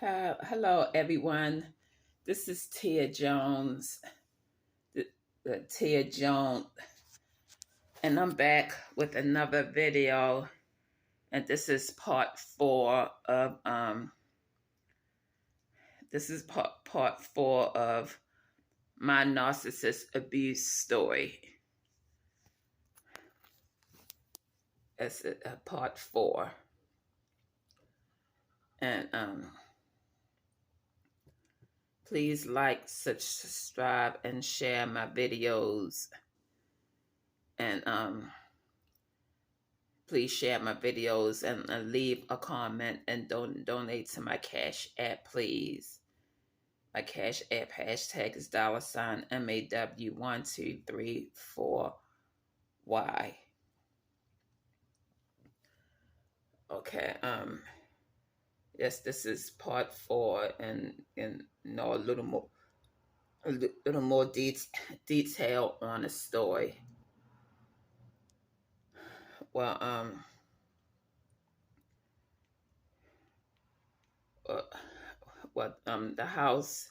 Hello, everyone. This is Tia Jones, the, Tia Jones, and I'm back with another video. And this is part four of my narcissist abuse story. It's part four, and please like, subscribe, and share my videos. And please share my videos and leave a comment and donate to my Cash App, please. My Cash App hashtag is $MAW1234Y. Okay, yes, this is part four, and a little more detail on the story. Well, the house.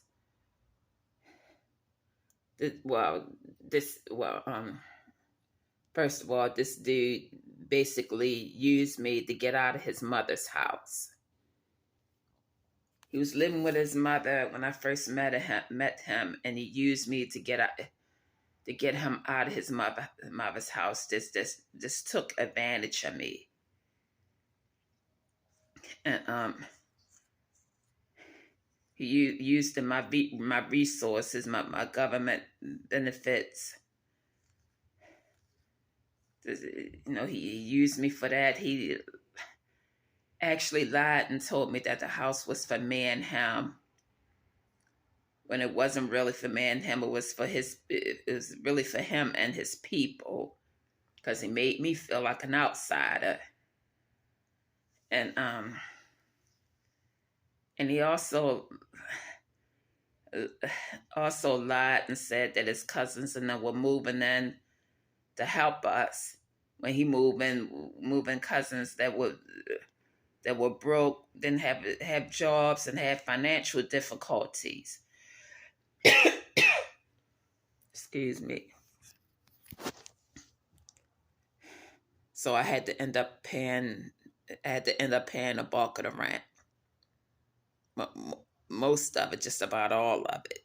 First of all, this dude basically used me to get out of his mother's house. He was living with his mother when I first met him, and he used me to get him out of his mother's house. This took advantage of me, and he used my resources, my government benefits. He used me for that. He actually lied and told me that the house was for me and him, when it wasn't really for me and him. It was really for him and his people, because he made me feel like an outsider. And he also lied and said that his cousins and them were moving in to help us when he moving cousins that were broke, didn't have jobs, and had financial difficulties. Excuse me. So I had to end up paying a bulk of the rent. Most of it, just about all of it.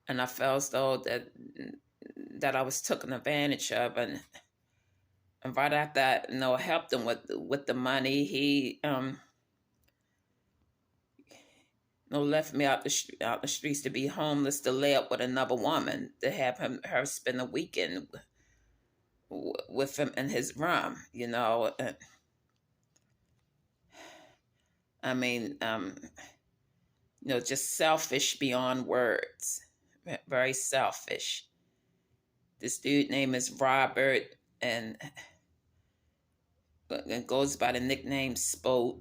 And I felt as though that I was taken advantage of, and right after I helped him with the money, he left me out the streets to be homeless, to lay up with another woman, to have her spend a weekend with him in his room. I mean, just selfish beyond words. Very selfish. This dude name is Robert, and goes by the nickname Spoat.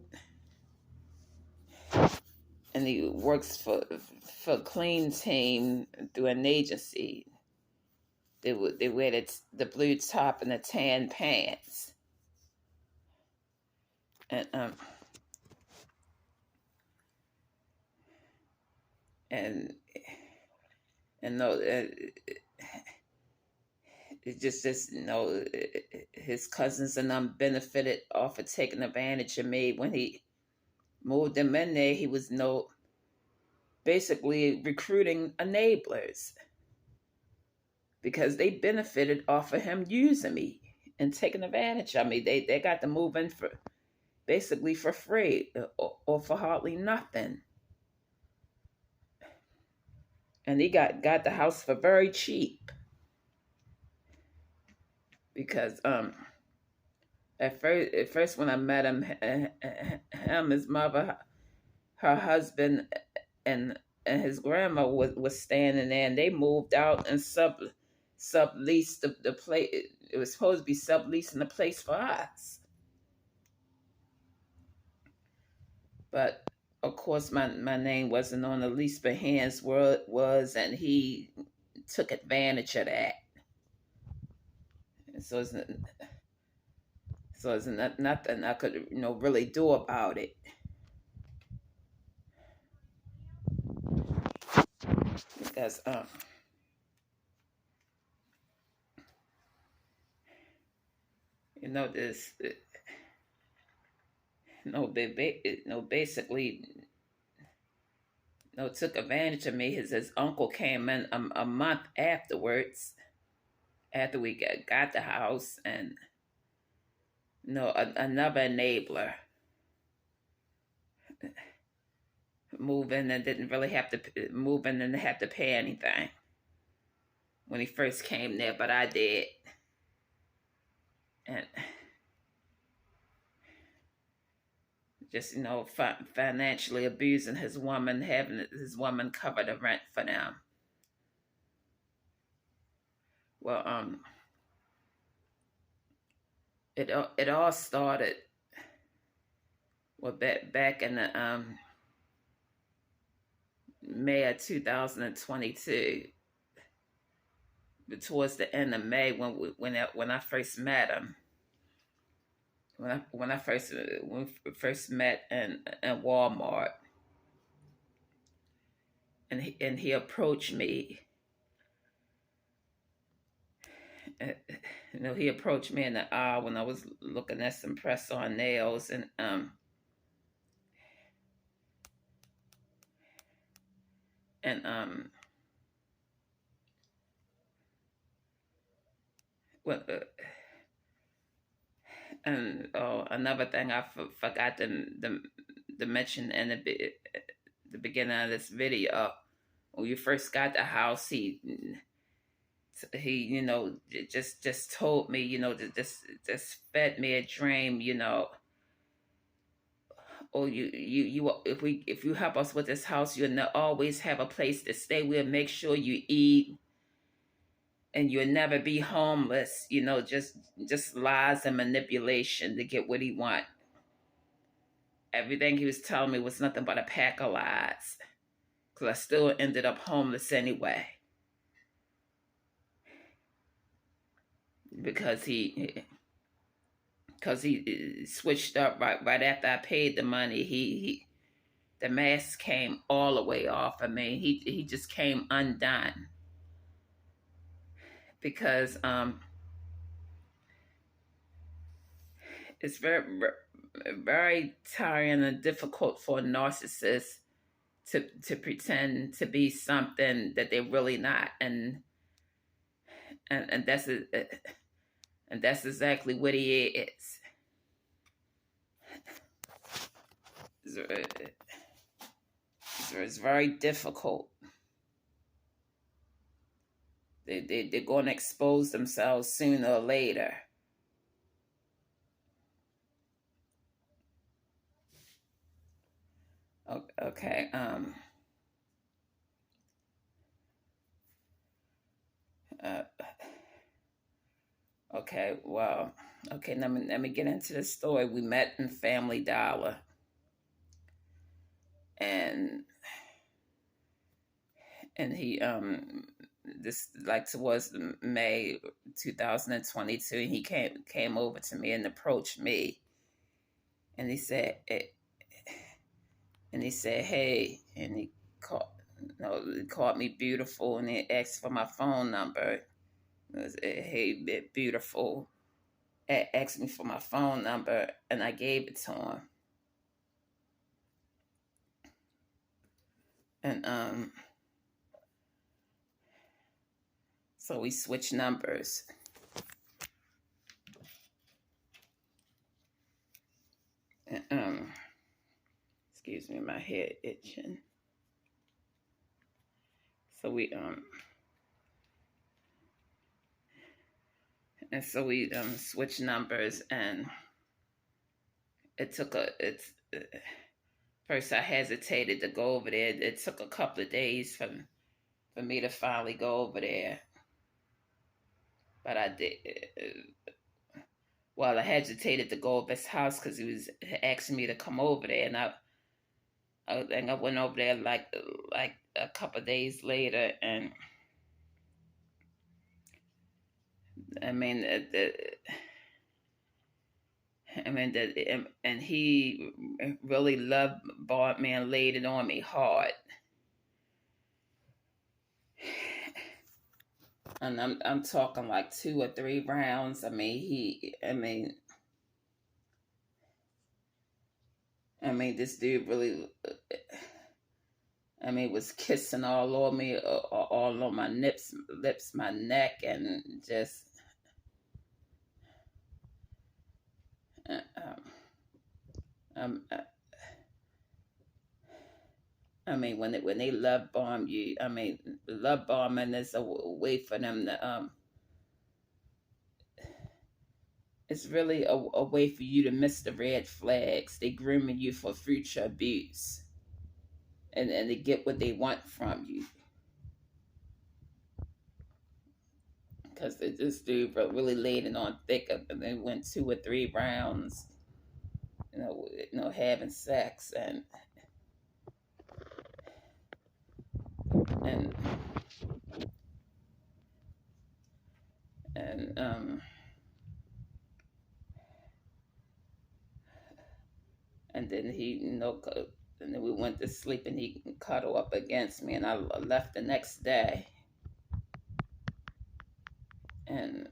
And he works for Clean Team through an agency. They wear the blue top and the tan pants. It's just his cousins and them benefited off of taking advantage of me. When he moved them in there, he was basically recruiting enablers, because they benefited off of him using me and taking advantage of me. They got to move in basically for free, or for hardly nothing. And he got the house for very cheap, because at first when I met him, his mother, her husband, and his grandma was standing there, and they moved out and subleased the place. It was supposed to be subleasing the place for us, but of course my name wasn't on the lease, but his was, and he took advantage of that. So it's nothing I could really do about it, because this basically took advantage of me. His uncle came in a month afterwards, after we got the house, and another enabler move in and didn't really have to move in and have to pay anything when he first came there, but I did. And just financially abusing his woman, having his woman cover the rent for them. Well, it all started back in the May of 2022, towards the end of May, when I first met him. When we first met in Walmart, and he approached me. He approached me in the aisle when I was looking at some press-on nails, and and well, and another thing I forgot to mention in the beginning of this video. When you first got the house, he just told me, just fed me a dream, oh, if you help us with this house, you'll always have a place to stay. We'll make sure you eat, and you'll never be homeless. Just lies and manipulation to get what he want. Everything he was telling me was nothing but a pack of lies, because I still ended up homeless anyway. Because he switched up right after I paid the money. The mask came all the way off. I mean, he just came undone, because it's very tiring and difficult for a narcissist to pretend to be something that they're really not, and that's it. And that's exactly what he is. It's very difficult. They're going to expose themselves sooner or later. Okay. Okay. Well. Okay. Let me get into the story. We met in Family Dollar, and he this like towards May 2022, he came over to me and approached me, and he said, hey, and he called me beautiful, and he asked for my phone number. It was, hey, beautiful, asked me for my phone number, and I gave it to him. And so we switched numbers. And, excuse me, my head itching. So we switched numbers, and first I hesitated to go over there. It took a couple of days for me to finally go over there, but I did. Well, I hesitated to go over his house because he was asking me to come over there, and I went over there like a couple of days later, and I mean, and he really loved bombed me and laid it on me hard. And I'm talking like 2 or 3 rounds. This dude really, was kissing all over me, all on my lips, my neck, and just, uh, um, um, uh, when they love bomb you, love bombing is a way for them to, it's really a way for you to miss the red flags. They grooming you for future abuse, and they get what they want from you. Because this dude really laid it on thick, and they went 2 or 3 rounds, having sex, and and um and then and then we went to sleep, and he cuddled up against me, and I left the next day, and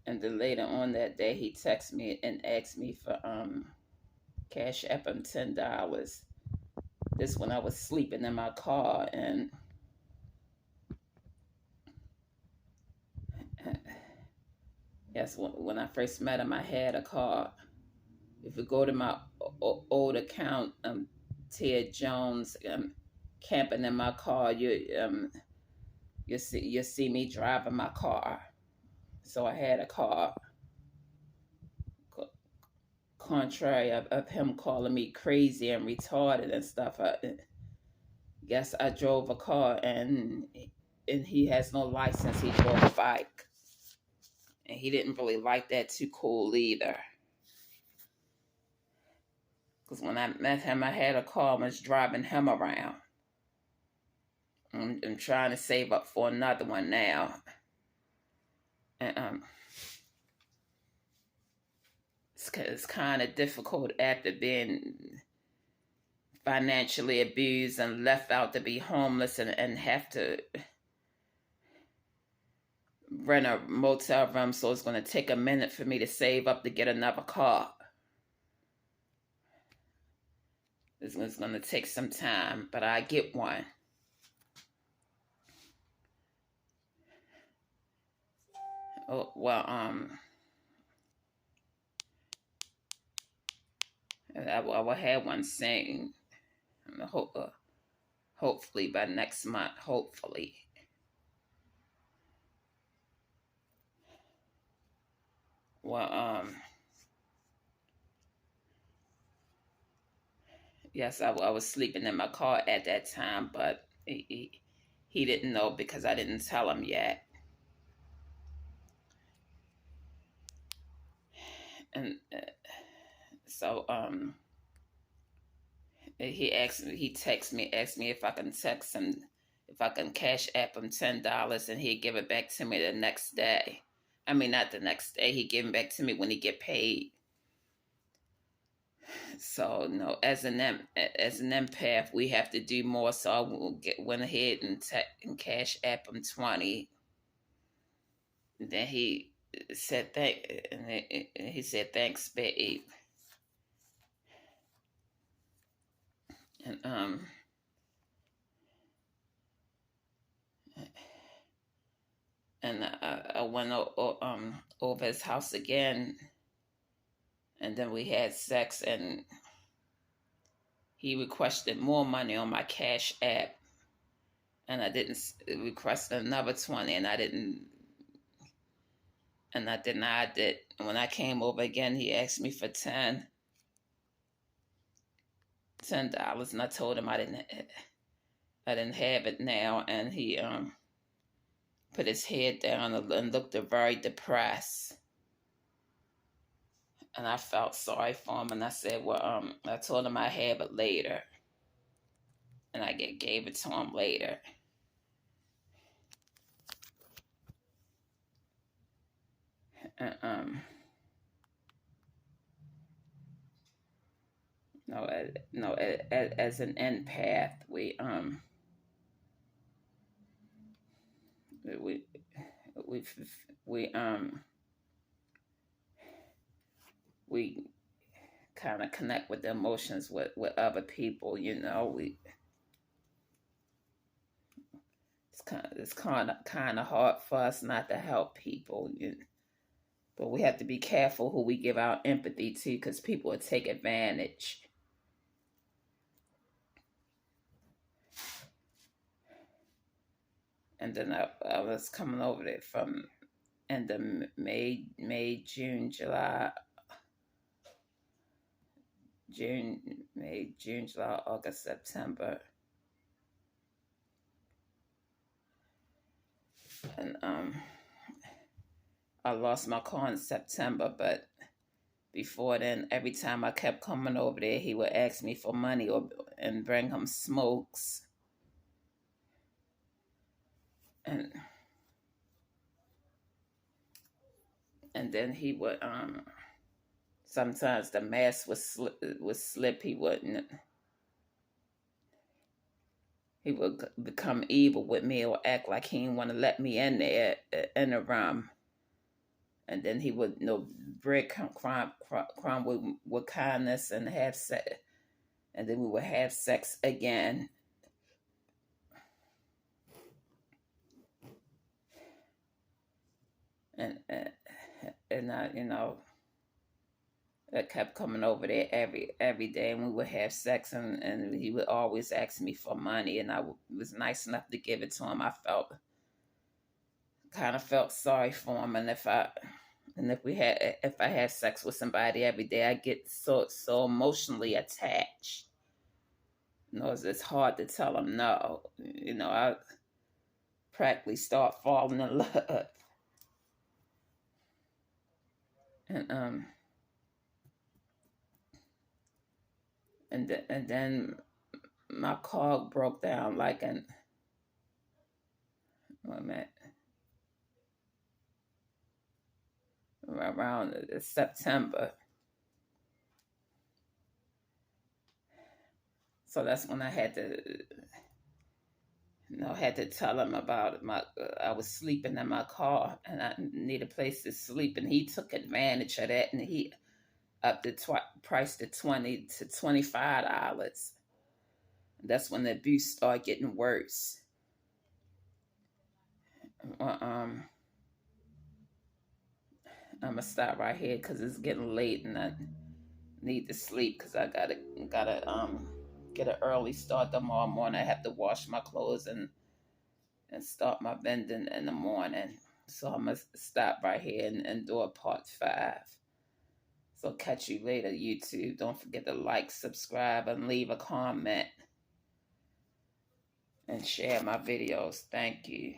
then later on that day he texted me and asked me for cash app him $10. This when I was sleeping in my car, and yes, when I first met him, I had a car. If you go to my old account, Ted Jones, camping in my car, you see me driving my car. So I had a car. Contrary of him calling me crazy and retarded and stuff, I guess I drove a car, and he has no license. He drove a bike, and he didn't really like that too cool either. Because when I met him, I had a car and was driving him around. I'm trying to save up for another one now. And it's kind of difficult after being financially abused and left out to be homeless, and have to rent a motel room. So it's going to take a minute for me to save up to get another car. It's going to take some time, but I get one. Oh, well, I will have one soon. Hopefully by next month. Hopefully. Well, yes, I was sleeping in my car at that time, but he didn't know because I didn't tell him yet. And so he texted me, asked me if I can text him, if I can cash app him $10, and he'd give it back to me the next day. Not the next day. He'd give it back to me when he get paid. So no, as an empath, we have to do more. So I went ahead and cash app him 20. And then he said he said thanks, babe. And I went over his house again, and then we had sex, and he requested more money on my cash app, and I didn't request another 20, and I denied it. And when I came over again, he asked me for $10, and I told him I didn't have it now, and he put his head down and looked very depressed. And I felt sorry for him, and I said, well, I told him I have it later, and I gave it to him later. And, no, no, as an empath, we we we we kind of connect with the emotions with other people. You know, we it's kind of hard for us not to help people. But we have to be careful who we give our empathy to, because people will take advantage. And then I was coming over there from end of May, June, July, June, July, August, September, and I lost my car in September. But before then, every time I kept coming over there, he would ask me for money and bring him smokes, and then he would sometimes the mask would slip. He would become evil with me or act like he didn't want to let me in there in the room. And then he would, break crime with kindness and have sex. And then we would have sex again. And I kept coming over there every day, and we would have sex, and he would always ask me for money, and I was nice enough to give it to him. I kind of felt sorry for him, and if I had sex with somebody every day, I get so emotionally attached. It's hard to tell them no. I practically start falling in love, and and then my car broke down like in wait a minute, around September. So that's when I had to tell him about it. I was sleeping in my car, and I need a place to sleep, and he took advantage of that, and he upped the price to $25. That's when the abuse started getting worse. Well, I'm gonna stop right here because it's getting late, and I need to sleep because I gotta get an early start tomorrow morning. I have to wash my clothes and start my bending in the morning. So I'm gonna stop right here and do a part 5. So catch you later, YouTube. Don't forget to like, subscribe, and leave a comment, and share my videos. Thank you.